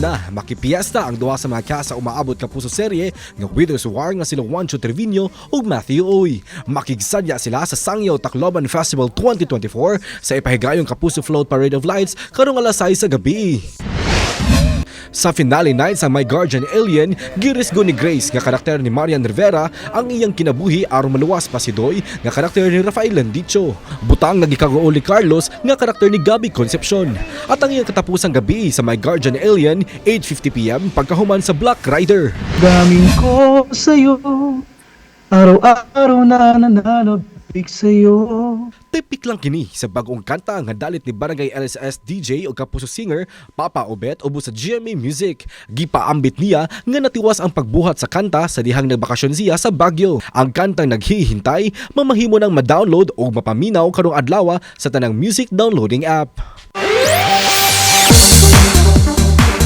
na makipiesta ang duha sa mga kasa umaabot ka puso serye nga Widows War nga sila Juancho Trevino ug Matthew Oy. Makigsadya sila sa Sangyaw Tacloban Festival 2024 sa ipahigayong Kapuso Float Parade of Lights karong alas 6 sa gabi. Sa finale night sa My Guardian Alien, girisgo ni Grace nga karakter ni Marian Rivera ang iyang kinabuhi aron maluwas pa si Doy nga karakter ni Rafael Landicho. Butang nagikaguol ni Carlos nga karakter ni Gabby Concepcion. At ang iyang katapusang gabi sa My Guardian Alien, 8:50 PM pagkahuman sa Black Rider. Daming ko sa'yo, araw-araw na nananabik sa'yo. Tipik lang kini sa bagong kanta nga dalit ni Barangay LSS DJ o Kapuso Singer Papa Obet ubos sa GMA Music. Gipaambit niya nga natiwas ang pagbuhat sa kanta sa dihang nagbakasyon siya sa Baguio. Ang kantang naghihintay mamahimo nang ma-download o mapaminaw karong adlaw sa tanang music downloading app.